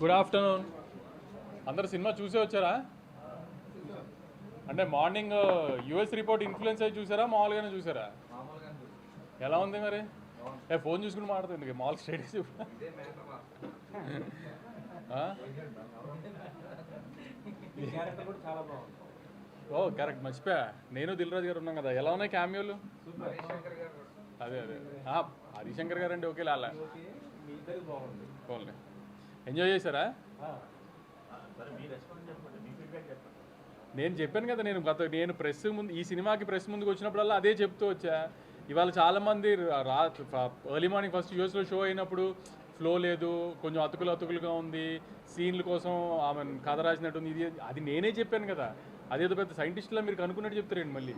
Good afternoon. అందరు cinema చూసే వచ్చారా? అంటే మార్నింగ్ యూఎస్ రిపోర్ట్ ఇన్ఫ్లుయెన్స్ అయ్యి చూసారా, మామూలుగానే చూసారా? ఎలా ఉంది మరి? ఫోన్ చూసుకుని మాట్లాడుతుంది మామూలు స్టేటస్. ఓ కరెక్ట్, మర్చిపోయా. నేను దిల్ రాజు గారు ఉన్నాం కదా. ఎలా ఉన్నాయి క్యామియోలు? అదే అదే హరిశంకర్ గారు అంటే ఓకే లాలా ఎంజాయ్ చేశారా? నేను చెప్పాను కదా, నేను ప్రెస్ ముందు, ఈ సినిమాకి ప్రెస్ ముందుకు వచ్చినప్పుడల్లా అదే చెప్తూ వచ్చా. ఇవాళ చాలామంది ఎర్లీ మార్నింగ్ ఫస్ట్ యూఎస్లో షో అయినప్పుడు ఫ్లో లేదు, కొంచెం అతుకులుగా ఉంది, సీన్ల కోసం ఆమె కథ రాసినట్టుంది, ఇది అది నేనే చెప్పాను కదా. అదేదో పెద్ద సైంటిస్టులా మీరు కనుక్కున్నట్టు చెప్తారండి మళ్ళీ.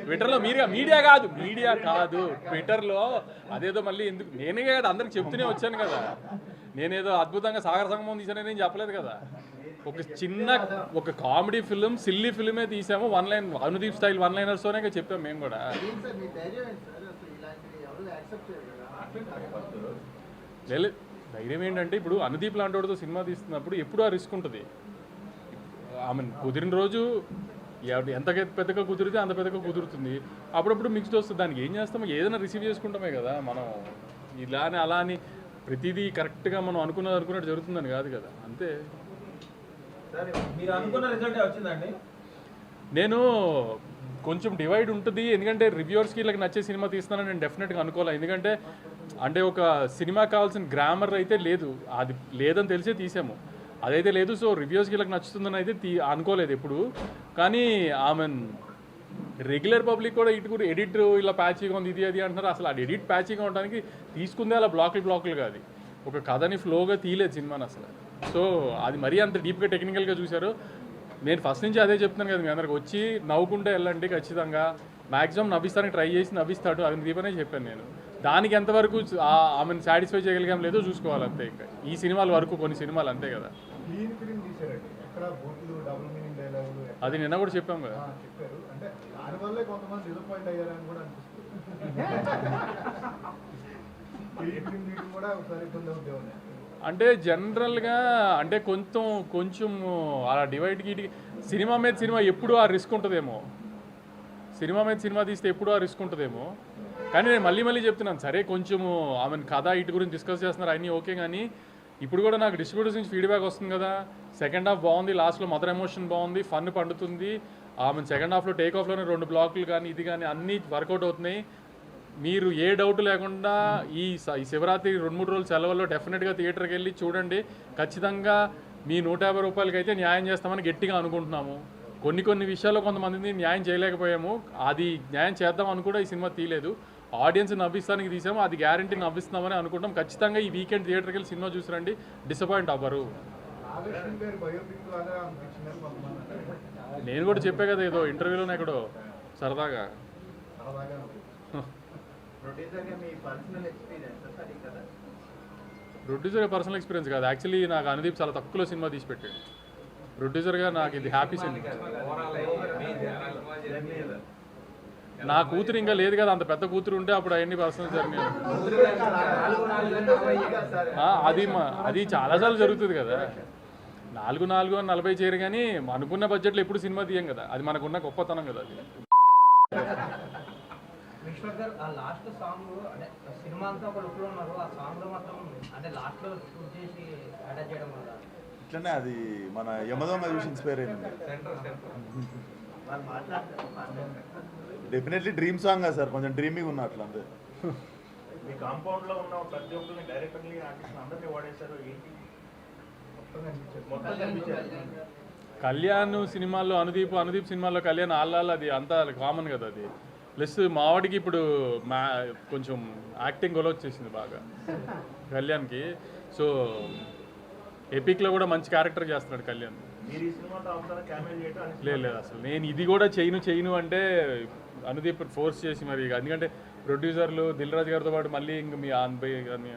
ట్విట్టర్లో మీడియా కాదు ట్విట్టర్లో అదేదో మళ్ళీ ఎందుకు? నేనే కదా అందరికి చెప్తూనే వచ్చాను కదా. నేనేదో అద్భుతంగా సాగర సంగమం తీసానని నేను చెప్పలేదు కదా. ఒక కామెడీ ఫిలిం, సిల్లీ ఫిలిమే తీసాము. One line Anudeep style one లైనర్స్తోనే చెప్పాము మేము కూడా. ధైర్యం ఏంటంటే, ఇప్పుడు అనుదీప్ లాంటి వాడితో సినిమా తీస్తున్నప్పుడు ఎప్పుడు ఆ రిస్క్ ఉంటుంది. ఆమె కుదిరిన రోజు ఎంత పెద్దగా కుదిరితే అంత పెద్దగా కుదురుతుంది. అప్పుడప్పుడు మిక్స్డ్ వస్తుంది. దానికి ఏం చేస్తామో ఏదైనా రిసీవ్ చేసుకుంటామే కదా మనం. ఇలానే అలా అని ప్రతిదీ కరెక్ట్గా మనం అనుకున్నట్టు జరుగుతుందని కాదు కదా. అంతే. నేను కొంచెం డివైడ్ ఉంటుంది, ఎందుకంటే రివ్యూవర్స్కి ఇలా నచ్చే సినిమా తీస్తున్నానని నేను డెఫినెట్గా అనుకోవాలి. ఎందుకంటే అంటే ఒక సినిమా కావాల్సిన గ్రామర్ అయితే లేదు, అది లేదని తెలిసే తీసాము, అదైతే లేదు. సో రివ్యూస్కి ఇలా నచ్చుతుందని అయితే అనుకోలేదు ఎప్పుడు. కానీ ఆమె రెగ్యులర్ పబ్లిక్ కూడా ఇటు కూడా ఎడిట్ ఇలా ప్యాచీగా ఉంది, ఇది అది అంటున్నారు. అసలు అది ఎడిట్ ప్యాచీగా ఉండడానికి తీసుకుందే అలా బ్లాకులు కాదు. ఒక కథని ఫ్లోగా తీయలేదు సినిమాని అసలు. సో అది మరీ అంత డీప్గా టెక్నికల్గా చూశారు. నేను ఫస్ట్ నుంచి అదే చెప్తున్నాను కదా, మీ అందరికి వచ్చి నవ్వుకుంటే వెళ్ళండి, ఖచ్చితంగా మ్యాక్సిమం నవ్విస్తానికి ట్రై చేసి నవ్విస్తాడు అని దీపనే చెప్పాను నేను. దానికి ఎంతవరకు ఆమెను సాటిస్ఫై చేయగలిగాం లేదో చూసుకోవాలి అంతే. ఇంకా ఈ సినిమాల వరకు కొన్ని సినిమాలు అంతే కదా. అది నిన్న కూడా చెప్పాం కదా. అంటే జనరల్గా అంటే కొంచెం అలా డివైడ్కి సినిమా మీద సినిమా ఎప్పుడు ఆ రిస్క్ ఉంటుందేమో. సినిమా మీద సినిమా తీస్తే ఎప్పుడు ఆ రిస్క్ ఉంటుందేమో. కానీ నేను మళ్ళీ చెప్తున్నాను, సరే కొంచెము ఆమె కథ ఇటు గురించి డిస్కస్ చేస్తున్నారు అన్నీ ఓకే. కానీ ఇప్పుడు కూడా నాకు డిస్ట్రిబ్యూటర్స్ నుంచి ఫీడ్బ్యాక్ వస్తుంది కదా. సెకండ్ హాఫ్ బాగుంది, లాస్ట్లో మదర్ ఎమోషన్ బాగుంది, ఫన్ పండుతుంది. ఆమె సెకండ్ హాఫ్లో టేక్ ఆఫ్లోనే 2 బ్లాకులు కానీ ఇది కానీ అన్నీ వర్కౌట్ అవుతున్నాయి. మీరు ఏ డౌట్ లేకుండా ఈ శివరాత్రి 2-3 రోజుల సెలవుల్లో డెఫినెట్గా థియేటర్కి వెళ్ళి చూడండి. ఖచ్చితంగా మీ 150 రూపాయలకి అయితే న్యాయం చేస్తామని గట్టిగా అనుకుంటున్నాము. కొన్ని విషయాల్లో కొంతమందిని న్యాయం చేయలేకపోయాము, అది న్యాయం చేద్దాం అని కూడా ఈ సినిమా తీయలేదు. ఆడియన్స్ నవ్విస్తానికి తీసాము, అది గ్యారంటీ నవ్విస్తున్నామని అనుకుంటాం. ఖచ్చితంగా ఈ వీకెండ్ థియేటర్కి వెళ్ళి సినిమా చూసిరండి, డిసప్పాయింట్ అవ్వరు. నేను కూడా చెప్పే కదా ఏదో ఇంటర్వ్యూలోనే ఎక్కడో సరదాగా. ప్రొడ్యూసర్గా పర్సనల్ ఎక్స్పీరియన్స్ కాదు, యాక్చువల్లీ నాకు అనుదీప్ చాలా తక్కువలో సినిమా తీసి పెట్టాడు. ప్రొడ్యూసర్గా నాకు ఇది హ్యాపీ సినిమా. నా కూతురు ఇంకా లేదు కదా, అంత పెద్ద కూతురు ఉంటే అప్పుడు అవన్నీ పర్సనల్ జరిగినాయి. అది చాలాసార్లు జరుగుతుంది కదా. 4-40 చేయరు, కానీ అనుకున్న బడ్జెట్లో ఎప్పుడు సినిమా తీయం కదా. అది మనకున్న గొప్పతనం కదా. అది ఇట్లనే అది మన యమదొంగ చూసి ఇన్స్పైర్ అయింది. డెఫినెట్లీ డ్రీమ్ సాంగ్ కదా సార్, కొంచెం డ్రీమింగ్ ఉన్న అట్లా అంతే. మీ కాంపౌండ్ లో ఉన్న ప్రతి ఒక్కరిని డైరెక్టర్లీ ఆర్టిస్ట్ అందరినీ వాడేశారు. ఏంటి కళ్యాణ్ సినిమాల్లో అనుదీప్ సినిమాల్లో కళ్యాణ్ ఆళ్ళ అది అంతా కామన్ కదా. అది ప్లస్ మావాడికి ఇప్పుడు కొంచెం యాక్టింగ్ గొలవ వచ్చేసింది బాగా కళ్యాణ్కి. సో ఎపిక్లో కూడా మంచి క్యారెక్టర్ చేస్తున్నాడు కళ్యాణ్. లేదు అసలు నేను ఇది కూడా చేయను అంటే అనుదీప్ ఫోర్స్ చేసి మరి, ఎందుకంటే ప్రొడ్యూసర్లు దిల్ రాజు గారితో పాటు మళ్ళీ ఇంక మీ ఆన్బై కానీ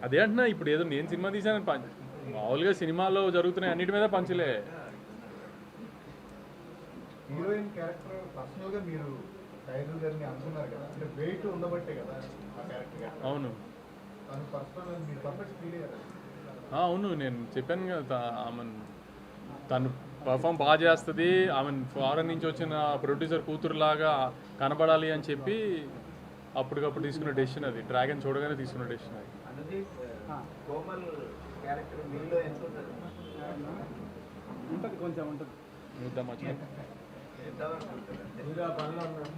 అదే అంటున్నా, ఇప్పుడు ఏదో నేను సినిమా తీసాను మామూలుగా సినిమాలో జరుగుతున్నాయి అన్నిటి మీద పంచులే. హీరోయిన్ క్యారెక్టర్ పర్సనల్ గా మీరు టైగర్ గారిని అనుకున్నారు కదా, అంటే వెయిట్ ఉండబట్టే కదా ఆ క్యారెక్టర్. అవును తను పర్సనల్ మీరు పర్ఫెక్ట్ ఫీల్ అయ్యారు. అవును, నేను చెప్పాను కదా ఆమె తను పర్ఫామ్ బాగా చేస్తుంది, ఆమె ఫారెన్ నుంచి వచ్చిన ప్రొడ్యూసర్ కూతురులాగా కనబడాలి అని చెప్పి అప్పటికప్పుడు తీసుకున్న డెసిషన్ అది. డ్రాగన్ చూడగానే తీసుకున్న డెసిషన్ అది. కోమల్ క్యారెక్టర్ మీలో ఎంత ఉంటుంది? ఉంటుంది, కొంచెం ఉంటుంది. చూద్దాం వచ్చిన చేద్దామనుకుంటున్నాను. మీరు ఆ పనిలో ఉన్నారు.